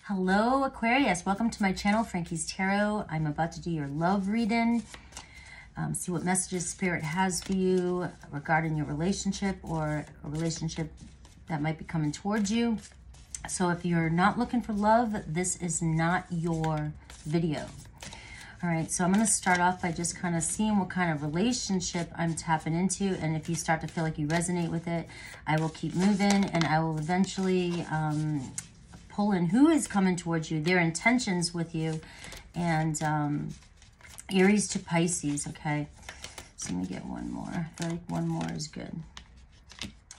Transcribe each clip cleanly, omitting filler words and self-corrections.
Hello, Aquarius. Welcome to my channel, Frankie's Tarot. I'm about to do your love reading. See what messages Spirit has for you regarding your relationship or a relationship that might be coming towards you. So if you're not looking for love, this is not your video. All right, so I'm going to start off by just kind of seeing what kind of relationship I'm tapping into. And if you start to feel like you resonate with it, I will keep moving and I will eventually pull in who is coming towards you, their intentions with you, and Aries to Pisces, okay? So let me get one more. I feel like one more is good.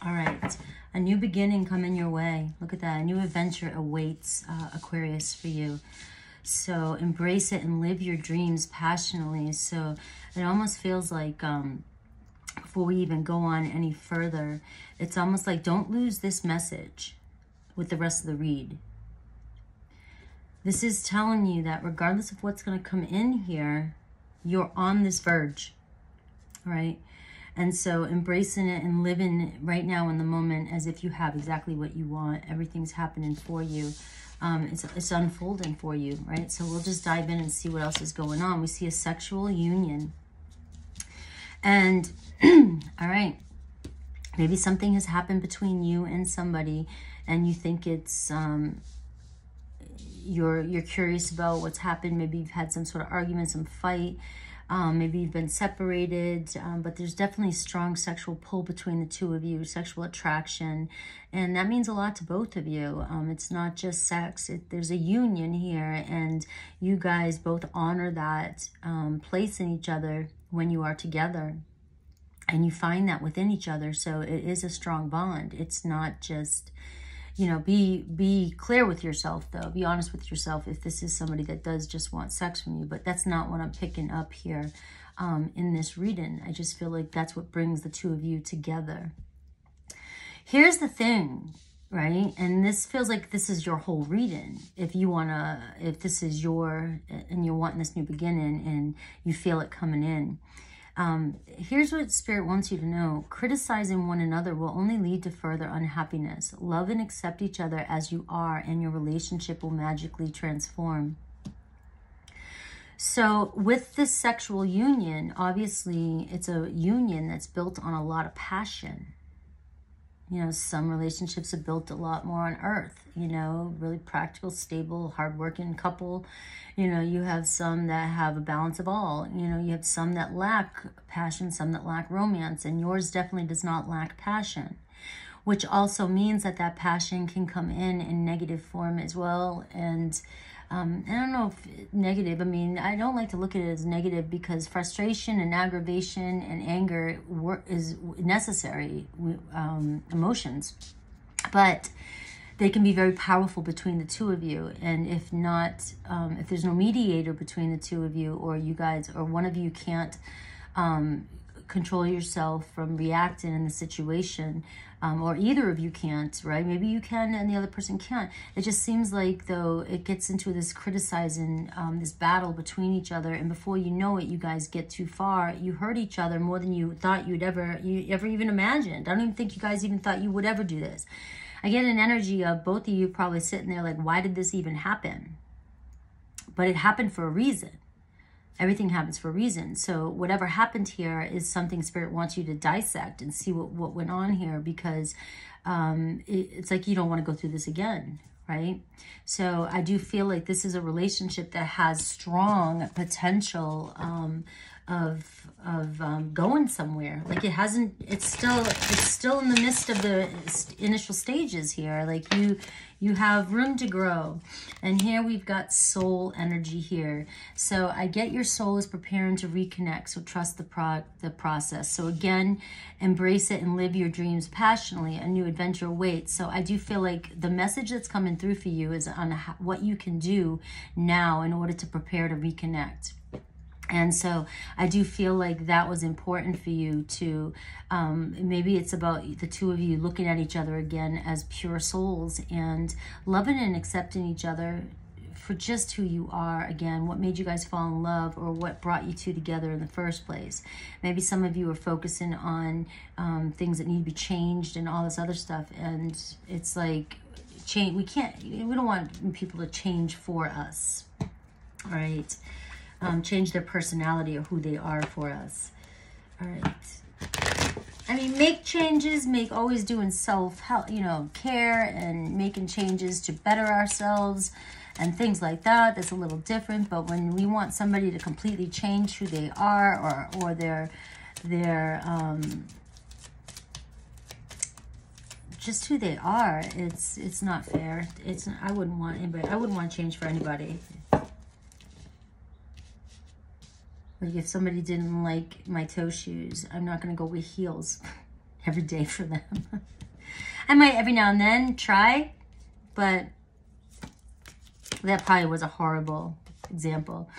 All right, a new beginning coming your way. Look at that, a new adventure awaits Aquarius for you. So embrace it and live your dreams passionately. So it almost feels like, before we even go on any further, it's almost like don't lose this message with the rest of the read. This is telling you that regardless of what's going to come in here, you're on this verge, right? And so embracing it and living right now in the moment as if you have exactly what you want. Everything's happening for you. It's unfolding for you, right? So we'll just dive in and see what else is going on. We see a sexual union. And, all right, maybe something has happened between you and somebody and you think it's, you're curious about what's happened. Maybe you've had some sort of argument, some fight. Maybe you've been separated, but there's definitely strong sexual pull between the two of you, sexual attraction. And that means a lot to both of you. It's not just sex. There's a union here, and you guys both honor that place in each other when you are together. And you find that within each other. So it is a strong bond. It's not just, you know, be clear with yourself, though. Be honest with yourself if this is somebody that does just want sex from you. But that's not what I'm picking up here in this reading. I just feel like that's what brings the two of you together. Here's the thing, right? And this feels like this is your whole reading. If you want to, if this is your, and you're wanting this new beginning and you feel it coming in. Here's what Spirit wants you to know. Criticizing one another will only lead to further unhappiness. Love and accept each other as you are, and your relationship will magically transform. So with this sexual union, obviously it's a union that's built on a lot of passion. You know, some relationships are built a lot more on earth, you know, really practical, stable, hardworking couple. You know, you have some that have a balance of all. You know, you have some that lack passion, some that lack romance, and yours definitely does not lack passion, which also means that that passion can come in negative form as well. And I don't know if negative, I mean, I don't like to look at it as negative because frustration and aggravation and anger is necessary emotions, but they can be very powerful between the two of you. And if not, if there's no mediator between the two of you, or you guys, or one of you can't control yourself from reacting in the situation, or either of you can't, right? Maybe you can and the other person can't. It just seems like, though, it gets into this criticizing, this battle between each other, and before you know it, you guys get too far. You hurt each other more than you thought you ever even imagined. I don't even think you guys even thought you would ever do this. I get an energy of both of you probably sitting there like, why did this even happen? But it happened for a reason. Everything happens for a reason. So whatever happened here is something Spirit wants you to dissect and see what went on here, because it's like you don't want to go through this again, right? So I do feel like this is a relationship that has strong potential of going somewhere. Like it hasn't, it's still in the midst of the initial stages here. Like you have room to grow. And here we've got soul energy here. So I get your soul is preparing to reconnect. So trust the process. So again, embrace it and live your dreams passionately. A new adventure awaits. So I do feel like the message that's coming through for you is on what you can do now in order to prepare to reconnect. And so I do feel like that was important for you to, maybe it's about the two of you looking at each other again as pure souls and loving and accepting each other for just who you are. Again, what made you guys fall in love, or what brought you two together in the first place. Maybe some of you are focusing on things that need to be changed and all this other stuff. And it's like, change. We don't want people to change for us. All right. Change their personality or who they are for us. All right. I mean, make changes, always doing self-help, you know, care and making changes to better ourselves and things like that. That's a little different. But when we want somebody to completely change who they are or their just who they are, it's not fair. I wouldn't want anybody. I wouldn't want to change for anybody. Like if somebody didn't like my toe shoes, I'm not going to go with heels every day for them. I might every now and then try, but that probably was a horrible example.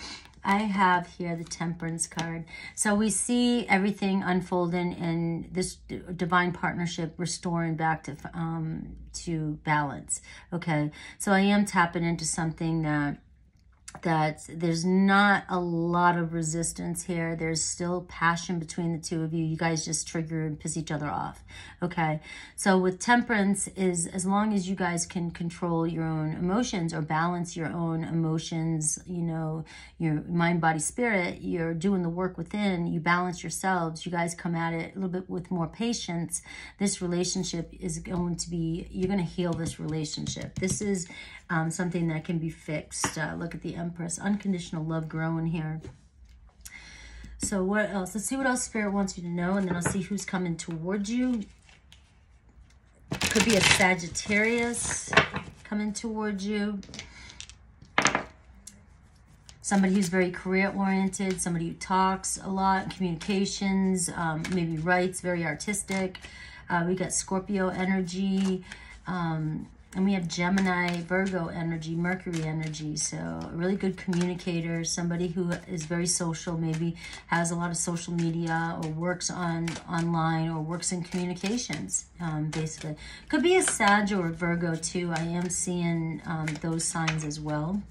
I have here the Temperance card. So we see everything unfolding in this divine partnership, restoring back to balance. Okay, so I am tapping into something that there's not a lot of resistance here. There's still passion between the two of you. You guys just trigger and piss each other off. Okay. So with Temperance is as long as you guys can control your own emotions or balance your own emotions, you know, your mind, body, spirit, you're doing the work within, you balance yourselves, you guys come at it a little bit with more patience. This relationship is going to be, you're going to heal this relationship. This is something that can be fixed. Look at the Empress. Unconditional love growing here. So what else? Let's see what else Spirit wants you to know, and then I'll see who's coming towards you. Could be a Sagittarius coming towards you. Somebody who's very career-oriented, somebody who talks a lot, communications, maybe writes, very artistic. We got Scorpio energy, and we have Gemini, Virgo energy, Mercury energy. So a really good communicator, somebody who is very social, maybe has a lot of social media or works online or works in communications, basically. Could be a Sag or a Virgo too. I am seeing those signs as well.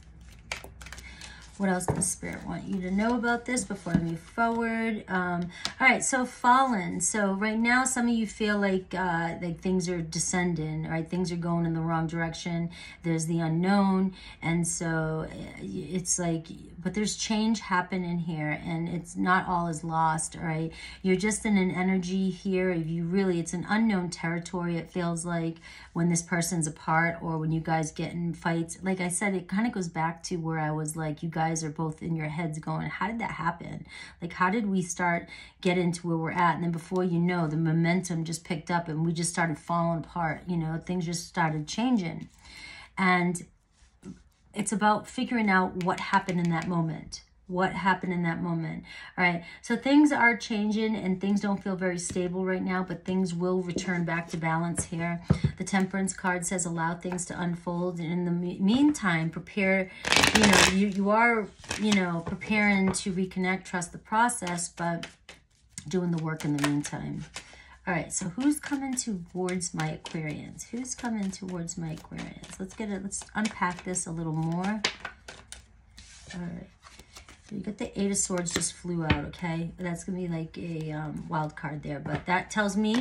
What else does Spirit want you to know about this before I move forward? All right, so Fallen. So right now, some of you feel like things are descending, right? Things are going in the wrong direction. There's the unknown. And so it's like, but there's change happening here, and it's not all is lost, all right? You're just in an energy here. If you really, it's an unknown territory, it feels like, when this person's apart or when you guys get in fights. Like I said, it kind of goes back to where I was like, you guys are both in your heads going, how did that happen? Like, how did we start getting to where we're at? And then before you know, the momentum just picked up and we just started falling apart. You know, things just started changing. And it's about figuring out what happened in that moment. What happened in that moment. All right. So things are changing and things don't feel very stable right now, but things will return back to balance here. The Temperance card says allow things to unfold. And in the meantime, prepare, you know, you are, you know, preparing to reconnect, trust the process, but doing the work in the meantime. All right. So who's coming towards my Aquarians? Who's coming towards my Aquarians? Let's unpack this a little more. All right. You got the Eight of Swords just flew out, okay? That's going to be like a wild card there. But that tells me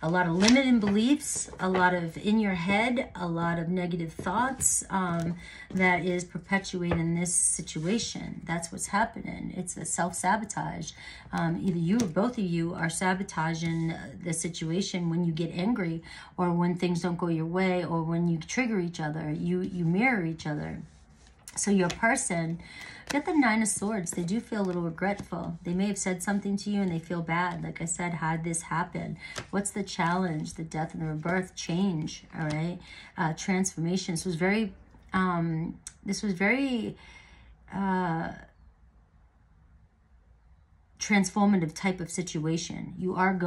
a lot of limiting beliefs, a lot of in your head, a lot of negative thoughts that is perpetuating this situation. That's what's happening. It's a self-sabotage. Either you or both of you are sabotaging the situation when you get angry or when things don't go your way or when you trigger each other. You mirror each other. So your person, get the Nine of Swords. They do feel a little regretful. They may have said something to you and they feel bad. Like I said, how did this happen? What's the challenge? The death and the rebirth, change, all right? Transformation. This was very transformative type of situation. You are in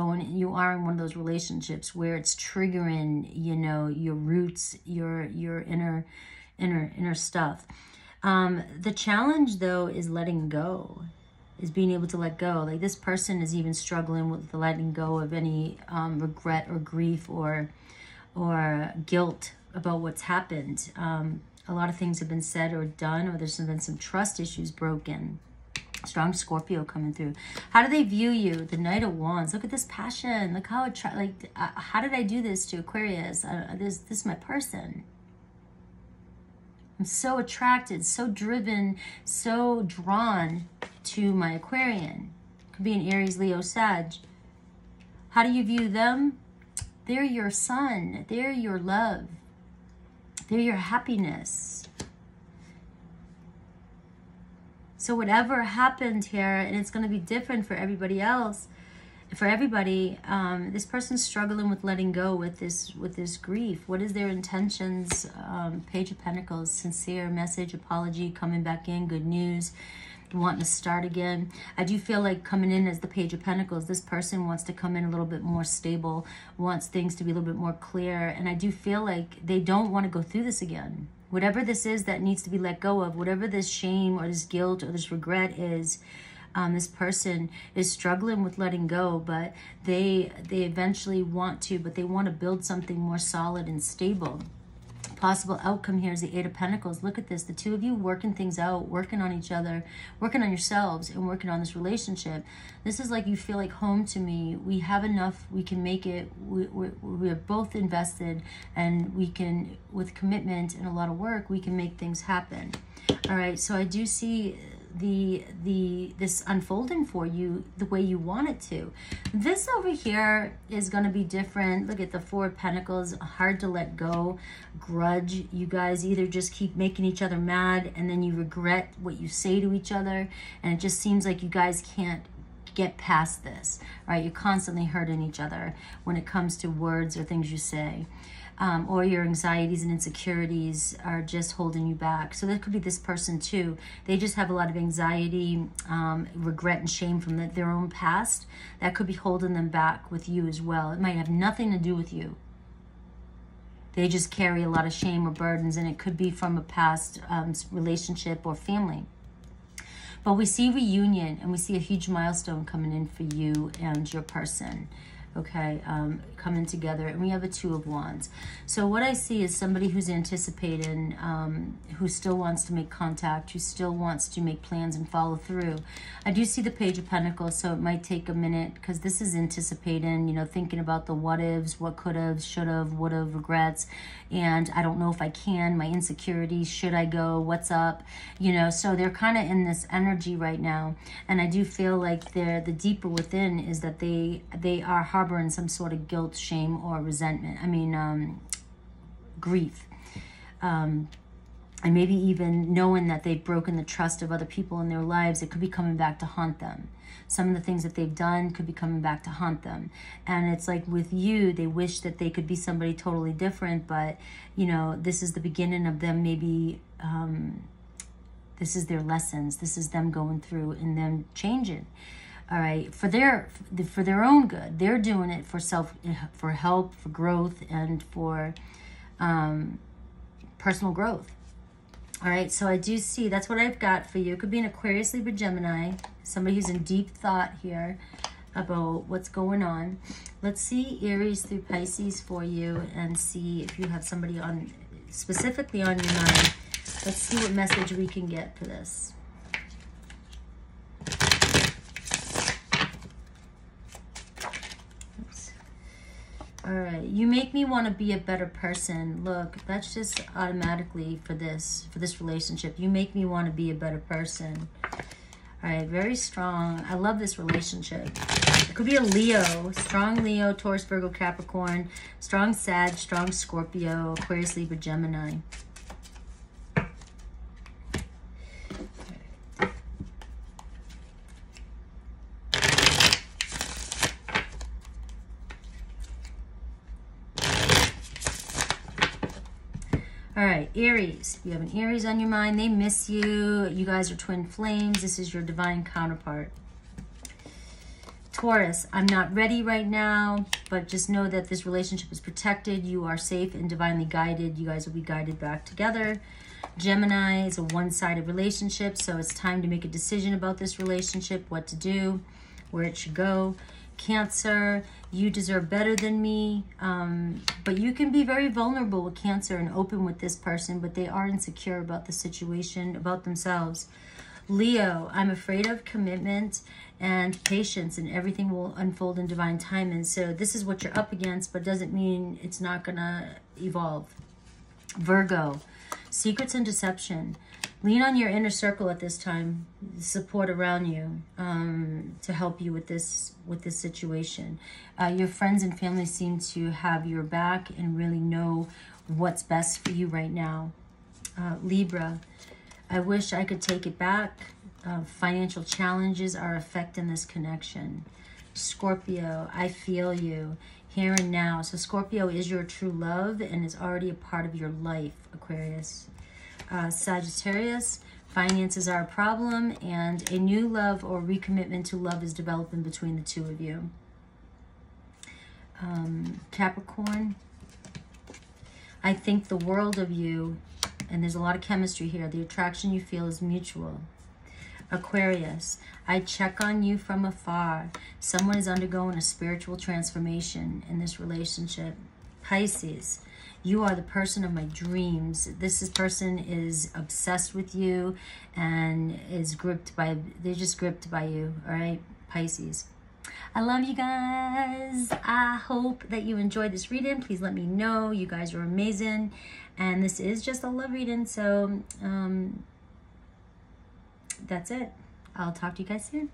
one of those relationships where it's triggering, you know, your roots, your inner stuff. The challenge, though, is letting go, is being able to let go. Like this person is even struggling with the letting go of any regret or grief or guilt about what's happened. A lot of things have been said or done, or there's been some trust issues broken. Strong Scorpio coming through. How do they view you? The Knight of Wands. Look at this passion. Look how how did I do this to Aquarius? This is my person. I'm so attracted, so driven, so drawn to my Aquarian. Could be an Aries, Leo, Sag. How do you view them? They're your sun. They're your love. They're your happiness. So whatever happened here, and it's going to be different for everybody else, for everybody, this person's struggling with letting go with this grief. What is their intentions? Page of Pentacles, sincere message, apology, coming back in, good news, wanting to start again. I do feel like coming in as the Page of Pentacles, this person wants to come in a little bit more stable, wants things to be a little bit more clear, and I do feel like they don't want to go through this again. Whatever this is that needs to be let go of, whatever this shame or this guilt or this regret is, this person is struggling with letting go, but they eventually want to, but they want to build something more solid and stable. Possible outcome here is the Eight of Pentacles. Look at this. The two of you working things out, working on each other, working on yourselves, and working on this relationship. This is like you feel like home to me. We have enough. We can make it. We're both invested, and we can, with commitment and a lot of work, we can make things happen. All right. So I do see this unfolding for you the way you want it to. This over here is going to be different. Look at the Four of Pentacles, hard to let go, grudge. You guys either just keep making each other mad and then you regret what you say to each other, and it just seems like you guys can't get past this, right? You're constantly hurting each other when it comes to words or things you say. Or your anxieties and insecurities are just holding you back. So that could be this person too. They just have a lot of anxiety, regret and shame from their own past. That could be holding them back with you as well. It might have nothing to do with you. They just carry a lot of shame or burdens, and it could be from a past relationship or family. But we see reunion, and we see a huge milestone coming in for you and your person. Okay, coming together, and we have a Two of Wands. So what I see is somebody who's anticipating, who still wants to make contact, who still wants to make plans and follow through. I do see the Page of Pentacles, so it might take a minute, because this is anticipating, you know, thinking about the what ifs, what could have, should have, would have, regrets, and I don't know if I can, my insecurities, should I go, what's up, you know. So they're kind of in this energy right now, and I do feel like the deeper within is that they are harboring some sort of guilt, shame, or resentment. I mean, grief. And maybe even knowing that they've broken the trust of other people in their lives, it could be coming back to haunt them. Some of the things that they've done could be coming back to haunt them. And it's like with you, they wish that they could be somebody totally different, but, you know, this is the beginning of them maybe, this is their lessons. This is them going through and them changing. All right, for their own good. They're doing it for help, for growth, and for personal growth. All right, so I do see, that's what I've got for you. It could be an Aquarius, Libra, Gemini, somebody who's in deep thought here about what's going on. Let's see Aries through Pisces for you and see if you have somebody on specifically on your mind. Let's see what message we can get for this. All right, you make me want to be a better person. Look, that's just automatically for this relationship. You make me want to be a better person. All right, very strong. I love this relationship. It could be a Leo, strong Leo, Taurus, Virgo, Capricorn, strong Sag, strong Scorpio, Aquarius, Libra, Gemini. All right, Aries, you have an Aries on your mind. They miss you. You guys are twin flames. This is your divine counterpart. Taurus, I'm not ready right now, but just know that this relationship is protected. You are safe and divinely guided. You guys will be guided back together. Gemini is a one-sided relationship, so it's time to make a decision about this relationship, what to do, where it should go. Cancer, you deserve better than me, but you can be very vulnerable with Cancer and open with this person, but they are insecure about the situation, about themselves. Leo, I'm afraid of commitment and patience, and everything will unfold in divine time. And so this is what you're up against, but doesn't mean it's not gonna evolve. Virgo, secrets and deception. Lean on your inner circle at this time, support around you to help you with this situation. Your friends and family seem to have your back and really know what's best for you right now. Libra, I wish I could take it back. Financial challenges are affecting this connection. Scorpio, I feel you here and now. So Scorpio is your true love and is already a part of your life, Aquarius. Sagittarius, finances are a problem and a new love or recommitment to love is developing between the two of you. Capricorn, I think the world of you, and there's a lot of chemistry here. The attraction you feel is mutual. Aquarius, I check on you from afar. Someone is undergoing a spiritual transformation in this relationship. Pisces, you are the person of my dreams. This person is obsessed with you and is gripped by, they're just gripped by you, all right? Pisces. I love you guys. I hope that you enjoyed this reading. Please let me know. You guys are amazing. And this is just a love reading. So that's it. I'll talk to you guys soon.